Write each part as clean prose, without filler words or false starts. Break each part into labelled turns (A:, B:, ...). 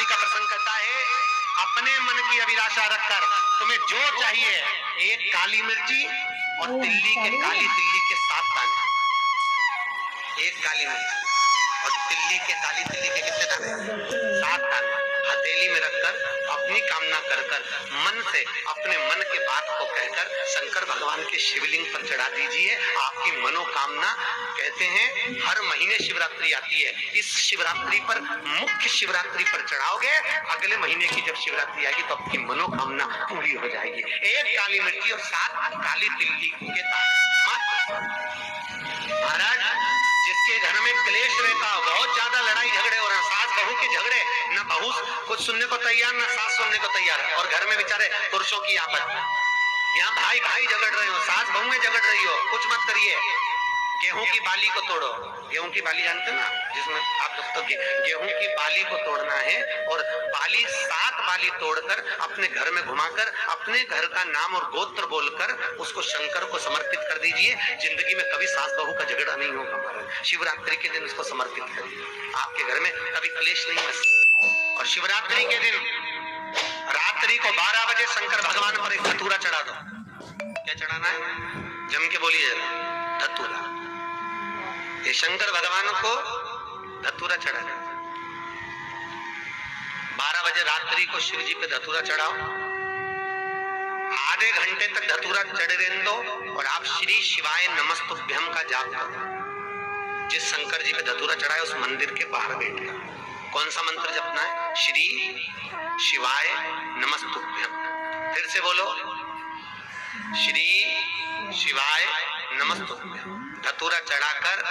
A: शिवरात्रि का प्रसंग कहता है, अपने मन की अभिलाषा रखकर तुम्हें जो चाहिए, एक काली मिर्ची और काली तिल्ली के 7 दाने। एक काली मिर्च और काली तिल्ली के कितने दाने? 7 दाने हथेली में रखकर अपनी कामना कर कर मन से अपने मन के बात को कहकर शंकर भगवान के शिवलिंग पर चढ़ा दीजिए। आपकी मनोकामना, कहते हैं हर महीने शिवरात्रि आती है, इस शिवरात्रि पर, मुख्य शिवरात्रि पर चढ़ाओगे, अगले महीने की जब शिवरात्रि आएगी तो आपकी मनोकामना पूरी हो जाएगी। एक काली मिर्ची और 7 काली तिल्ली के दाने। महाराज, जिसके घर में क्लेश रहता हो, बहुत ज्यादा लड़ाई झगड़े हो रहे हैं, सास बहू के झगड़े, न बहू कुछ सुनने को तैयार, न सास सुनने को तैयार, और घर में बेचारे पुरुषों की आपस, यहाँ भाई भाई झगड़ रहे हो, सास बहू में झगड़ रही हो, कुछ मत करिए। गेहूं की बाली को तोड़ो। गेहूं की बाली जानते ना, जिसमें आप तो गेहूं की बाली को तोड़ना है, और बाली 7 बाली तोड़कर अपने घर में घुमाकर अपने घर का नाम और गोत्र बोलकर उसको शंकर को समर्पित कर दीजिए। जिंदगी में कभी सास बहू का झगड़ा नहीं होगा महाराज। शिवरात्रि के दिन उसको समर्पित करिए, आपके घर में कभी क्लेश नहीं बस। और शिवरात्रि के दिन रात्रि को 12 बजे शंकर भगवान पर एक धतूरा चढ़ा दो। क्या चढ़ाना है? जम के बोलिए, धतूरा। ये शंकर भगवान को धतूरा चढ़ा दो। 12 बजे रात्रि को शिव जी पे धतूरा चढ़ाओ, आधे घंटे तक धतूरा चढ़े रहने दो, और आप श्री शिवाय नमस्तुभ्यम का जाप करो। जिस शंकर जी पे धतूरा चढ़ाए उस मंदिर के बाहर बैठकर कौन सा मंत्र जपना है? श्री शिवाय नमस्तुभ्यम। फिर से बोलो, श्री शिवाय नमस्तुभ्यम। धतूरा चढ़ाकर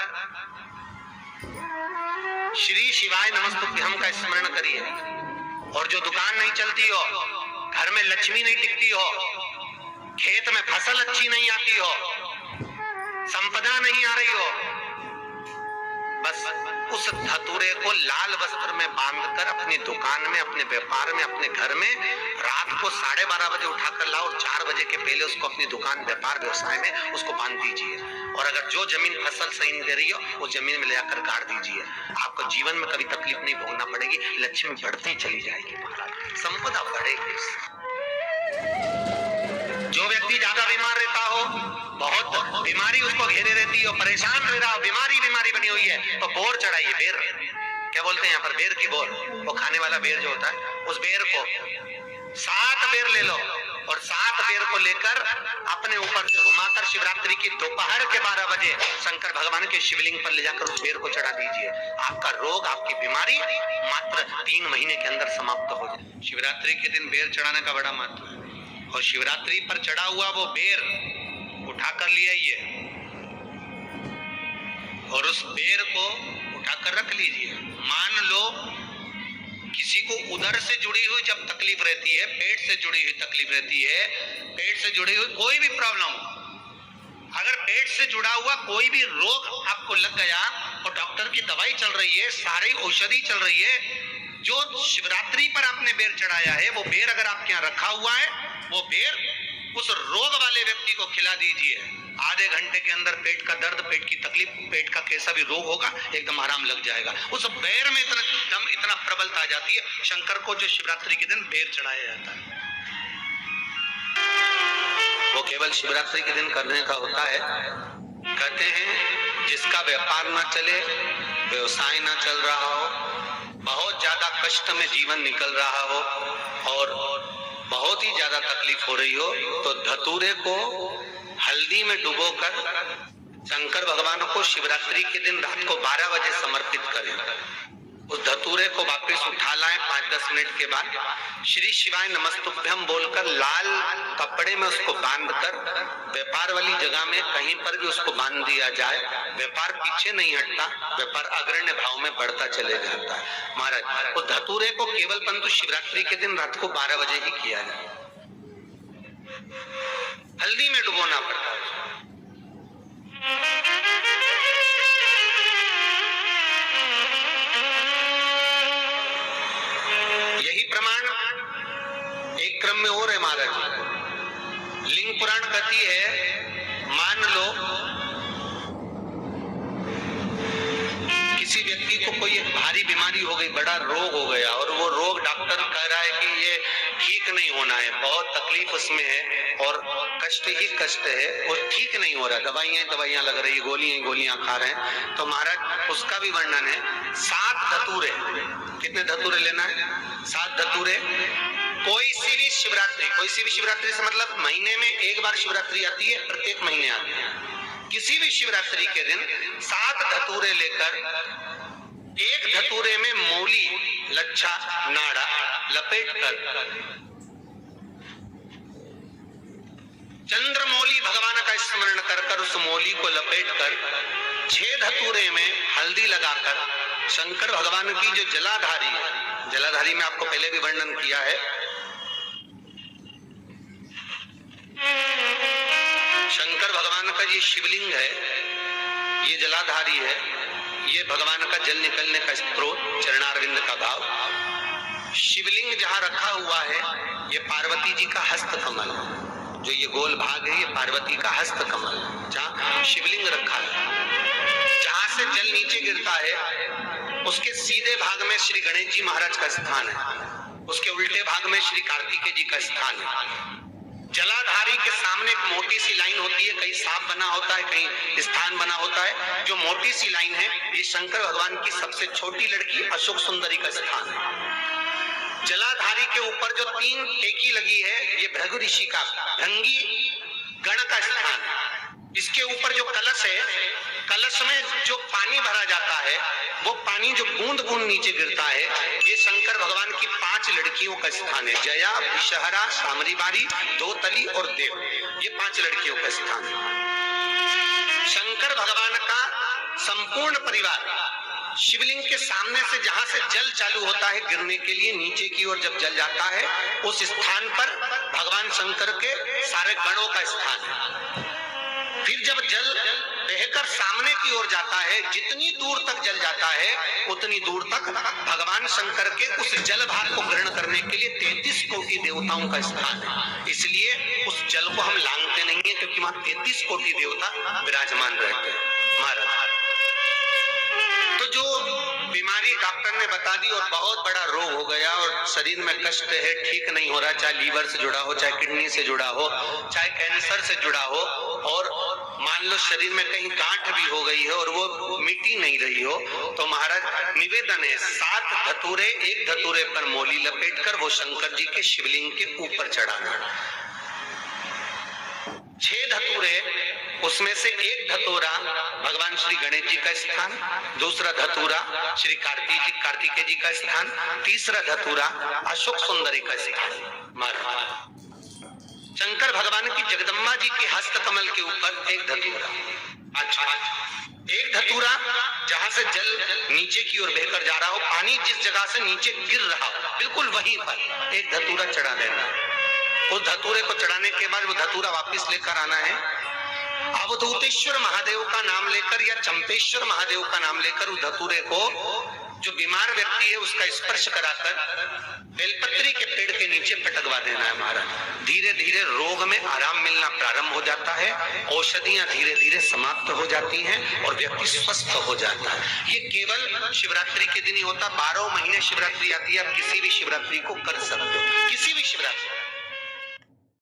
A: श्री शिवाय नमस्तुभ्यम का स्मरण करिए। और जो दुकान नहीं चलती हो, घर में लक्ष्मी नहीं टिकती हो, खेत में फसल अच्छी नहीं आती हो, संपदा नहीं आ रही हो, बस उस धतूरे को लाल वस्त्र में बांधकर अपनी दुकान में, अपने व्यापार में, अपने घर में रात को 12:30 बजे उठाकर लाओ, और 4 बजे के पहले उसको अपनी दुकान, व्यापार, व्यवसाय में उसको बांध दीजिए। और अगर जो जमीन फसल सही नहीं दे रही हो, वो जमीन में ले जाकर गाड़ दीजिए। आपको जीवन में कभी तकलीफ नहीं भोगना पड़ेगी, लक्ष्मी बढ़ती चली जाएगी महाराज, संपदा बढ़ेगी। जो व्यक्ति ज्यादा बीमार रहता हो, बहुत बीमारी उसको घेरे रहती हो, परेशान रह रहा हो, बीमारी बनी हुई है, तो बोर चढ़ाइए। बेर, क्या बोलते हैं यहाँ पर? बेर की बोर, वो खाने वाला बेर जो होता है, उस बेर को 7 बेर ले लो, और 7 बेर को लेकर अपने ऊपर से घुमाकर शिवरात्रि की दोपहर के 12 बजे शंकर भगवान के शिवलिंग पर ले जाकर उस बेर को चढ़ा दीजिए। आपका रोग, आपकी बीमारी मात्र 3 महीने के अंदर समाप्त हो जाए। शिवरात्रि के दिन बेर चढ़ाने का बड़ा महत्व है, और शिवरात्रि पर चढ़ा हुआ वो बेर उठाकर ले आइए, और उस बेर को उठाकर रख लीजिए। मान लो किसी को उदर से जुड़ी हुई जब तकलीफ रहती है, पेट से जुड़ी हुई तकलीफ रहती है, पेट से जुड़ी हुई कोई भी प्रॉब्लम, अगर पेट से जुड़ा हुआ कोई भी रोग आपको लग गया और डॉक्टर की दवाई चल रही है, सारी औषधि चल रही है, जो शिवरात्रि पर आपने बेर चढ़ाया है, वो बेर अगर आपके यहाँ रखा हुआ है, वो बेर उस रोग वाले व्यक्ति को खिला दीजिए। आधे घंटे के अंदर पेट का दर्द, पेट की तकलीफ, पेट का कैसा भी रोग होगा, एकदम आराम लग जाएगा। उस बेर में इतना प्रबलता आ जाती है शंकर को, जो शिवरात्रि के दिन बेर चढ़ाया जाता है, वो केवल शिवरात्रि के दिन करने का होता है। कहते हैं जिसका व्यापार ना चले, व्यवसाय ना चल रहा हो, बहुत ज्यादा कष्ट में जीवन निकल रहा हो, और बहुत ही ज्यादा तकलीफ हो रही हो, तो धतूरे को हल्दी में डुबोकर शंकर भगवान को शिवरात्रि के दिन रात को 12 बजे समर्पित करें। उस धतूरे को वापस उठा लाएं 5-10 मिनट के बाद, श्री शिवाय नमस्तुभ्यम बोलकर लाल कपड़े में उसको बांधकर व्यापार वाली जगह में कहीं पर भी उसको बांध दिया जाए। व्यापार पीछे नहीं हटता, व्यापार अग्रण्य भाव में बढ़ता चले जाता है। महाराज, उस धतूरे को केवल परंतु शिवरात्रि के दिन रात को 12 बजे ही किया जाए, हल्दी में डुबोना पड़ता है। यही प्रमाण एक क्रम में और है महाराज। लिंग पुराण कहती है, मान लो किसी व्यक्ति को कोई एक भारी बीमारी हो गई, बड़ा रोग हो गया, और वो रोग डॉक्टर कह रहा है कि ये ठीक नहीं होना है, बहुत तकलीफ उसमें है और कष्ट ही कष्ट है और ठीक नहीं हो रहा, दवाइयां लग रही, गोलियां खा रहे हैं। तो महाराज उसका भी वर्णन है। 7 धतूरे, कितने धतूरे लेना है? 7 धतूरे। कोई सी भी शिवरात्रि से मतलब महीने में एक बार शिवरात्रि आती है, प्रत्येक महीने आती है। किसी भी शिवरात्रि के दिन 7 धतूरे लेकर, एक धतूरे में मौली, लच्छा, नाड़ा लपेटकर चंद्रमौली भगवान का स्मरण कर उस मौली को लपेटकर 6 धतूरे में हल्दी लगाकर शंकर भगवान की जो जलाधारी है, जलाधारी में आपको पहले भी वर्णन किया है, शंकर भगवान का ये शिवलिंग है, ये जलाधारी है, ये भगवान का जल निकलने का स्रोत, चरणारविंद का भाव। शिवलिंग जहां रखा हुआ है ये पार्वती जी का हस्त कमल, जो ये गोल भाग है ये पार्वती का हस्त कमल, जहां शिवलिंग रखा है। जहां से जल नीचे गिरता है उसके सीधे भाग में श्री गणेश जी महाराज का स्थान है, उसके उल्टे भाग में श्री कार्तिकेय जी का स्थान है। जलाधारी के सामने एक मोटी सी लाइन होती है, कहीं सांप बना होता है, कहीं स्थान बना होता है। जो मोटी सी लाइन है ये शंकर भगवान की सबसे छोटी लड़की अशोक सुंदरी का स्थान है। जलाधारी के ऊपर जो 3 टेकी लगी है ये भृगु ऋषि का, भृंगी गण का स्थान है। इसके ऊपर जो कलश है, कलश में जो पानी भरा जाता है वो पानी जो बूंद बूंद नीचे गिरता है ये शंकर भगवान की 5 लड़कियों का स्थान है। जया, विषहरा, सामरीबारी, दोतली और देव, ये 5 लड़कियों का स्थान है। शंकर भगवान का संपूर्ण परिवार शिवलिंग के सामने से, जहां से जल चालू होता है गिरने के लिए नीचे की ओर जब जल जाता है, उस स्थान पर भगवान शंकर के सारे गणों का स्थान है। फिर जब जल बहकर सामने की ओर जाता है, जितनी दूर तक जल जाता है उतनी दूर तक भगवान शंकर के उस जल भाग को ग्रहण करने के लिए 33 कोटि देवताओं का स्थान है। इसलिए उस जल को हम लांघते नहीं है, क्योंकि वहां 33 कोटि देवता विराजमान रहते हैं महाराज। तो जो बीमारी डॉक्टर ने बता दी और बहुत बड़ा रोग हो गया और शरीर में कष्ट है, ठीक नहीं हो रहा, चाहे लीवर से जुड़ा हो, चाहे किडनी से जुड़ा हो, चाहे कैंसर से जुड़ा हो, और मान लो शरीर में कहीं गांठ भी हो गई है और वो मिटी नहीं रही हो, तो महाराज निवेदन है 7 धतूरे, एक धतूरे पर मौली लपेटकर वो शंकर जी के शिवलिंग के ऊपर चढ़ाना। 6 धतूरे, उसमें से एक धतूरा भगवान श्री गणेश जी का स्थान, दूसरा धतूरा श्री कार्तिकेय जी का स्थान, तीसरा धतूरा अशोक सुंदरी का स्थान। महाराज शंकर भगवान की जगदम्बा जी के हस्त कमल के ऊपर एक धतूरा। अच्छा, एक धतूरा जहां से जल नीचे की ओर बहकर जा रहा हो, पानी जिस जगह से नीचे गिर रहा हो बिल्कुल वहीं पर एक धतूरा चढ़ा देना। उस धतूरे को चढ़ाने के बाद वो धतूरा वापस लेकर आना है। अवधूतेश्वर महादेव का नाम लेकर या चंपेश्वर महादेव का नाम लेकर उस धतूरे को, जो बीमार व्यक्ति है उसका स्पर्श कराकर बेलपत्री के पेड़ के नीचे पटकवा देना है महाराज। धीरे धीरे रोग में आराम मिलना प्रारंभ हो जाता है, औषधियां धीरे धीरे समाप्त हो जाती हैं और व्यक्ति स्वस्थ हो जाता है। ये केवल शिवरात्रि के दिन ही होता, 12 महीने शिवरात्रि आती है, आप किसी भी शिवरात्रि को कर सकते हो, किसी भी शिवरात्रि।